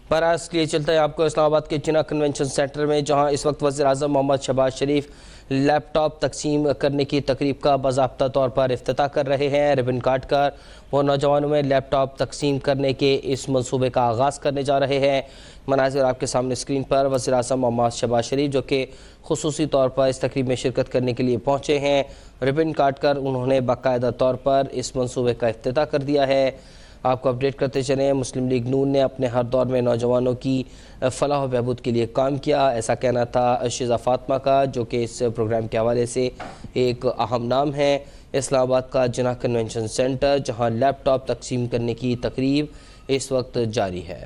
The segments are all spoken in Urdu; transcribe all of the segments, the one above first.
براس کے لیے چلتا ہے آپ کو اسلام آباد کے چنا کنونشن سینٹر میں، جہاں اس وقت وزیر اعظم محمد شہباز شریف لیپ ٹاپ تقسیم کرنے کی تقریب کا باضابطہ طور پر افتتاح کر رہے ہیں۔ ربن کاٹ کر وہ نوجوانوں میں لیپ ٹاپ تقسیم کرنے کے اس منصوبے کا آغاز کرنے جا رہے ہیں۔ مناظر آپ کے سامنے اسکرین پر وزیر اعظم محمد شہباز شریف جو کہ خصوصی طور پر اس تقریب میں شرکت کرنے کے لیے پہنچے ہیں، ربن کاٹ کر انہوں نے باقاعدہ طور پر اس منصوبے کا افتتاح کر دیا ہے۔ آپ کو اپڈیٹ کرتے چلیں، مسلم لیگ نون نے اپنے ہر دور میں نوجوانوں کی فلاح و بہبود کے لیے کام کیا، ایسا کہنا تھا شیزہ فاطمہ کا، جو کہ اس پروگرام کے حوالے سے ایک اہم نام ہے۔ اسلام آباد کا جناح کنونشن سینٹر، جہاں لیپ ٹاپ تقسیم کرنے کی تقریب اس وقت جاری ہے۔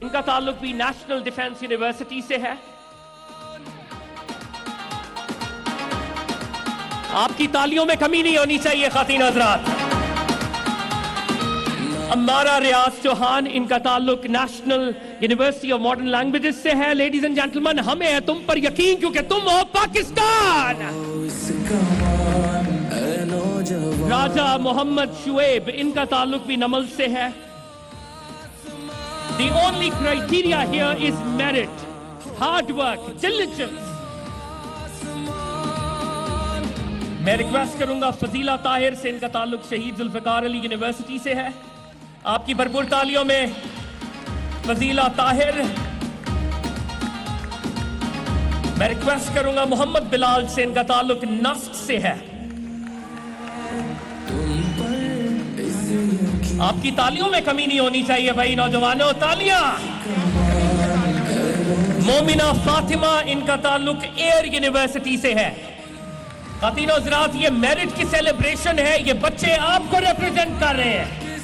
ان کا تعلق بھی نیشنل ڈیفنس یونیورسٹی سے ہے۔ آپ کی تالیوں میں کمی نہیں ہونی چاہیے خواتین حضرات۔ امارہ ریاض چوہان، ان کا تعلق national university of modern languages سے ہے۔ لیڈیز اینڈ جینٹلمن، ہمیں ہے تم پر یقین کیونکہ تم ہو پاکستان۔ راجہ محمد شعیب، ان کا تعلق بھی نمل سے ہے۔ The only criteria here is merit, hard work, diligence. میں ریکویسٹ کروں گا فضیلہ طاہر سے، ان کا تعلق شہید ذوالفقار علی یونیورسٹی سے ہے۔ آپ کی بھرپور تالیوں میں فضیلہ طاہر۔ میں ریکویسٹ کروں گا محمد بلال سے، ان کا تعلق نفٹ سے ہے۔ آپ کی تالیوں میں کمی نہیں ہونی چاہیے بھائی نوجوانوں، تالیاں۔ مومنہ فاطمہ، ان کا تعلق ایئر یونیورسٹی سے ہے۔ خواتین و حضرات، یہ میرٹ کی سیلیبریشن ہے، یہ بچے آپ کو ریپریزنٹ کر رہے ہیں۔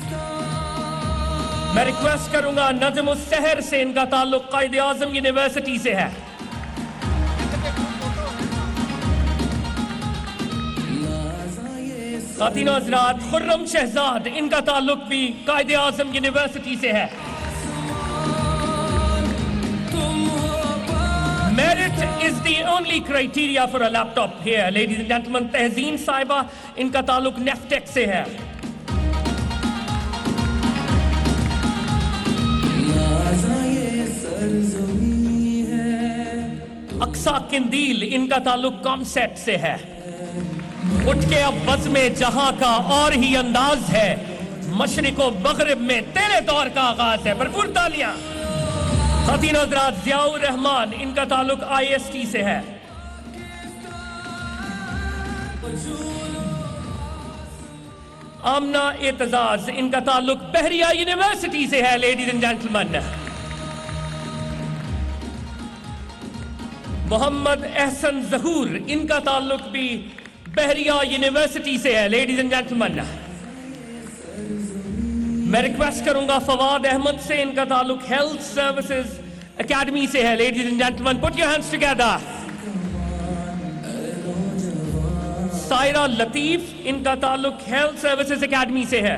میں ریکویسٹ کروں گا نجم السحر سے، ان کا تعلق قائد اعظم یونیورسٹی سے ہے۔ خواتین و حضرات، خرم شہزاد، ان کا تعلق بھی قائد اعظم یونیورسٹی سے ہے۔ Merit is the only criteria for a laptop here, ladies and gentlemen. تہذین صاحبہ، ان کا تعلق نیفٹیک سے ہے۔ اقصی قندیل، ان کا تعلق کامسیٹ سے ہے۔ اٹھ کے اب بزم جہاں کا اور ہی انداز ہے، مشرق و مغرب میں تیرے دور کا آغاز ہے۔ بھرپور تالیاں۔ خواتین حضرات، ضیاء الرحمان، ان کا تعلق آئی ایس ٹی سے ہے۔ آمنہ اعتزاز، ان کا تعلق بحریہ یونیورسٹی سے ہے۔ لیڈیز اینڈ جینٹلمن، محمد احسن ظہور، ان کا تعلق بھی بحریہ یونیورسٹی سے ہے۔ لیڈیز اینڈ جینٹلمن، میں ریکویسٹ کروں گا فواد احمد سے، ان کا تعلق ہیلتھ سروسز اکیڈمی سے ہے۔ Ladies and gentlemen, put your hands together. Saira Latif, ان کا تعلق ہیلتھ سروسز اکیڈمی سے ہے۔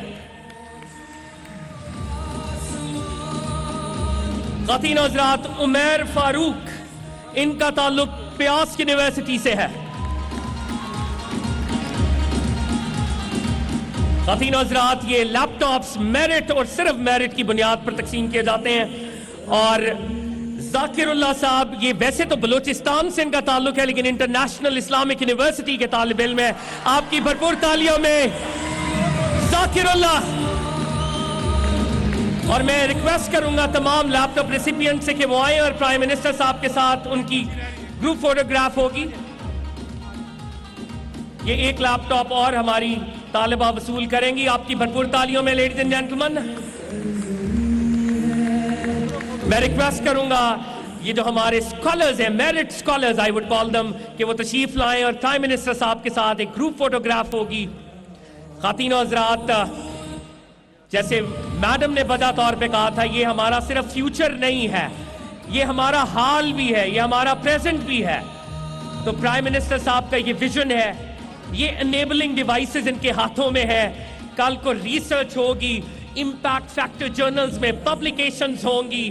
خواتین حضرات، عمیر فاروق، ان کا تعلق پیاس یونیورسٹی سے ہے۔ خواتین و حضرات، یہ لیپ ٹاپس میرٹ اور صرف میرٹ کی بنیاد پر تقسیم کیے جاتے ہیں۔ اور ذاکر اللہ صاحب، یہ ویسے تو بلوچستان سے ان کا تعلق ہے، لیکن انٹرنیشنل اسلامک یونیورسٹی کے طالب علم ہے۔ آپ کی بھرپور تالیوں میں ذاکر اللہ۔ اور میں ریکویسٹ کروں گا تمام لیپ ٹاپ ریسیپینٹ سے کہ وہ آئیں اور پرائم منسٹر صاحب کے ساتھ ان کی گروپ فوٹوگراف ہوگی۔ یہ ایک لیپ ٹاپ اور ہماری طالبہ وصول کریں گی۔ آپ کی بھرپور تالیوں میں لیڈیز اینڈ جینٹلمن، میں ریکویسٹ کروں گا یہ جو ہمارے اسکالرز ہیں، merit scholars I would call them, کہ وہ تشریف لائیں اور پرائم منسٹر صاحب کے ساتھ ایک گروپ فوٹوگراف ہوگی۔ خواتین و حضرات، جیسے میڈم نے وجہ طور پہ کہا تھا، یہ ہمارا صرف فیوچر نہیں ہے، یہ ہمارا حال بھی ہے، یہ ہمارا پریزنٹ بھی ہے۔ تو پرائم منسٹر صاحب کا یہ ویژن ہے، یہ انیبلنگ ڈیوائسز ان کے ہاتھوں میں ہے۔ کل کو ریسرچ ہوگی، امپیکٹ فیکٹر جرنلز میں پبلیکیشنز ہوں گی،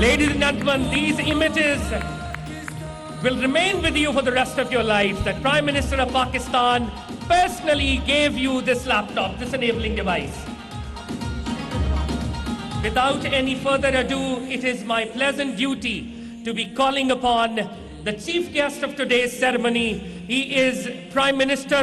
Ladies and gentlemen, these images will remain with you for the rest of your lives. That Prime Minister of Pakistan personally gave you this laptop, this enabling device. Without any further ado, it is my pleasant duty to be calling upon the chief guest of today's ceremony. He is Prime Minister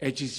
HEC,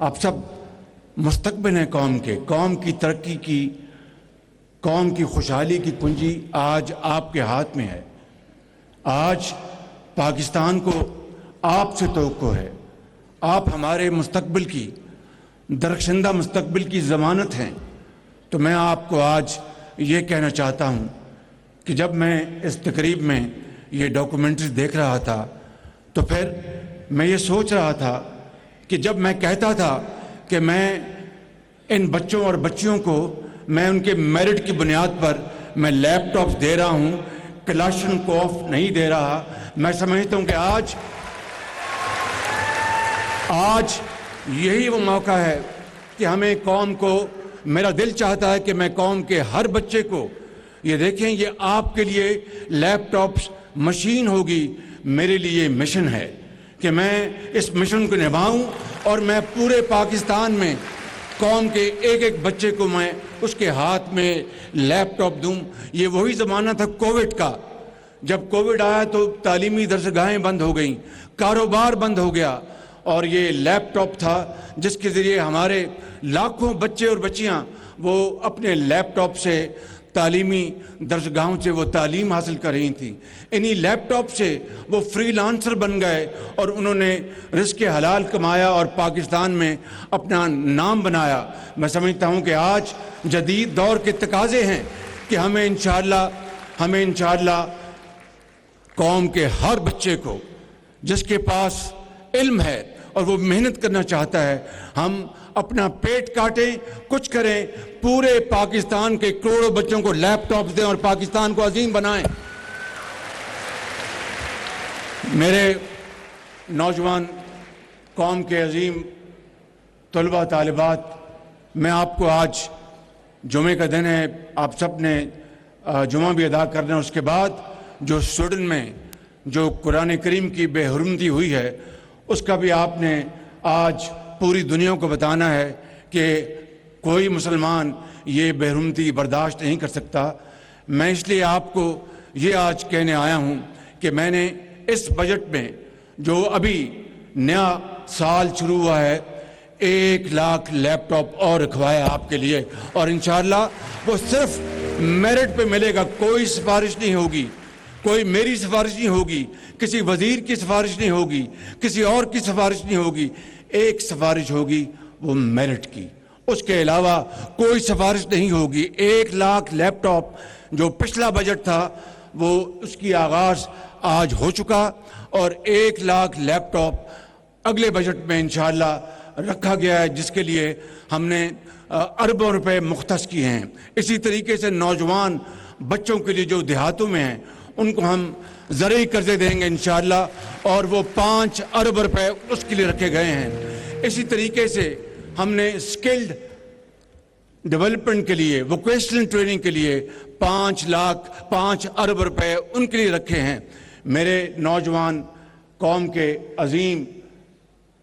آپ سب مستقبل ہیں قوم کے، قوم کی ترقی کی، قوم کی خوشحالی کی کنجی آج آپ کے ہاتھ میں ہے۔ آج پاکستان کو آپ سے توقع ہے، آپ ہمارے مستقبل کی، درخشندہ مستقبل کی ضمانت ہیں۔ تو میں آپ کو آج یہ کہنا چاہتا ہوں کہ جب میں اس تقریب میں یہ ڈاکومنٹری دیکھ رہا تھا تو پھر میں یہ سوچ رہا تھا کہ جب میں کہتا تھا کہ میں ان بچوں اور بچیوں کو میں ان کے میرٹ کی بنیاد پر میں لیپ ٹاپس دے رہا ہوں، کلاشنکوف نہیں دے رہا، میں سمجھتا ہوں کہ آج یہی وہ موقع ہے کہ ہمیں قوم کو، میرا دل چاہتا ہے کہ میں قوم کے ہر بچے کو یہ دیکھیں، یہ آپ کے لیے لیپ ٹاپس مشین ہوگی، میرے لیے مشن ہے کہ میں اس مشن کو نبھاؤں اور میں پورے پاکستان میں قوم کے ایک ایک بچے کو میں اس کے ہاتھ میں لیپ ٹاپ دوں۔ یہ وہی زمانہ تھا کووڈ کا، جب کووڈ آیا تو تعلیمی درسگاہیں بند ہو گئیں، کاروبار بند ہو گیا، اور یہ لیپ ٹاپ تھا جس کے ذریعے ہمارے لاکھوں بچے اور بچیاں وہ اپنے لیپ ٹاپ سے تعلیمی درسگاہوں سے وہ تعلیم حاصل کر رہی تھیں۔ انہی لیپ ٹاپ سے وہ فری لانسر بن گئے اور انہوں نے رزق حلال کمایا اور پاکستان میں اپنا نام بنایا۔ میں سمجھتا ہوں کہ آج جدید دور کے تقاضے ہیں کہ ہمیں انشاءاللہ قوم کے ہر بچے کو جس کے پاس علم ہے اور وہ محنت کرنا چاہتا ہے، ہم اپنا پیٹ کاٹیں، کچھ کریں، پورے پاکستان کے کروڑوں بچوں کو لیپ ٹاپس دیں اور پاکستان کو عظیم بنائیں۔ میرے نوجوان قوم کے عظیم طلبہ طالبات، میں آپ کو آج جمعے کا دن ہے، آپ سب نے جمعہ بھی ادا کرنا ہے، اس کے بعد جو سویڈن میں جو قرآن کریم کی بے حرمتی ہوئی ہے اس کا بھی آپ نے آج پوری دنیا کو بتانا ہے کہ کوئی مسلمان یہ بے حرمتی برداشت نہیں کر سکتا۔ میں اس لیے آپ کو یہ آج کہنے آیا ہوں کہ میں نے اس بجٹ میں جو ابھی نیا سال شروع ہوا ہے 1 لاکھ لیپ ٹاپ اور رکھوایا آپ کے لیے، اور انشاءاللہ وہ صرف میرٹ پہ ملے گا، کوئی سفارش نہیں ہوگی، کوئی میری سفارش نہیں ہوگی، کسی وزیر کی سفارش نہیں ہوگی، کسی اور کی سفارش نہیں ہوگی، ایک سفارش ہوگی وہ میرٹ کی، اس کے علاوہ کوئی سفارش نہیں ہوگی۔ 1 لاکھ لیپ ٹاپ جو پچھلا بجٹ تھا وہ اس کی آغاز آج ہو چکا، اور 1 لاکھ لیپ ٹاپ اگلے بجٹ میں انشاءاللہ رکھا گیا ہے، جس کے لیے ہم نے اربوں روپے مختص کیے ہیں۔ اسی طریقے سے نوجوان بچوں کے لیے جو دیہاتوں میں ہیں ان کو ہم زرعی قرضے دیں گے انشاءاللہ، اور وہ 5 ارب روپے اس کے لیے رکھے گئے ہیں۔ اسی طریقے سے ہم نے اسکلڈ ڈیولپمنٹ کے لیے، ووکیشنل ٹریننگ کے لیے 5 ارب روپے ان کے لیے رکھے ہیں۔ میرے نوجوان قوم کے عظیم،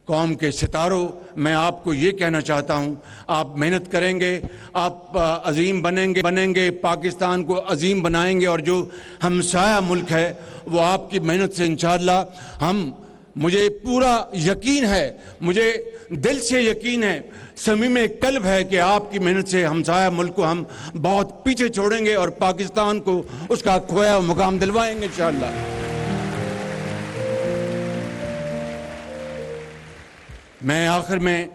قوم کے ستاروں، میں آپ کو یہ کہنا چاہتا ہوں، آپ محنت کریں گے، آپ عظیم بنیں گے، پاکستان کو عظیم بنائیں گے، اور جو ہمسایہ ملک ہے وہ آپ کی محنت سے انشاءاللہ مجھے پورا یقین ہے، مجھے دل سے یقین ہے، صمیم قلب ہے کہ آپ کی محنت سے ہمسایہ ملک کو ہم بہت پیچھے چھوڑیں گے اور پاکستان کو اس کا کھویا مقام دلوائیں گے انشاءاللہ۔ میں آخر میں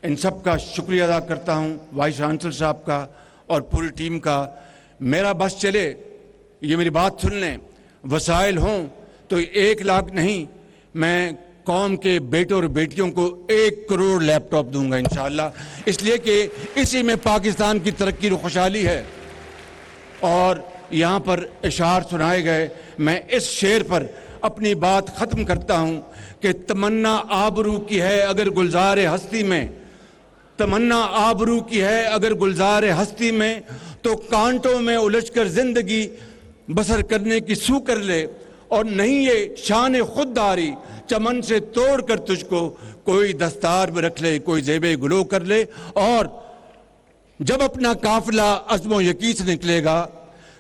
ان سب کا شکریہ ادا کرتا ہوں، وائس چانسلر صاحب کا اور پوری ٹیم کا۔ میرا بس چلے، یہ میری بات سن لیں، وسائل ہوں تو 1 لاکھ نہیں، میں قوم کے بیٹوں اور بیٹیوں کو 1 کروڑ لیپ ٹاپ دوں گا انشاءاللہ، اس لیے کہ اسی میں پاکستان کی ترقی اور خوشحالی ہے۔ اور یہاں پر اشعار سنائے گئے، میں اس شعر پر اپنی بات ختم کرتا ہوں کہ تمنا آبرو کی ہے اگر گلزار ہستی میں، تمنا آبرو کی ہے اگر گلزار ہستی میں، تو کانٹوں میں الجھ کر زندگی بسر کرنے کی سو کر لے، اور نہیں یہ شان خودداری چمن سے توڑ کر تجھ کو کوئی دستار میں رکھ لے، کوئی زیب گلو کر لے۔ اور جب اپنا قافلہ عزم و یقین سے نکلے گا،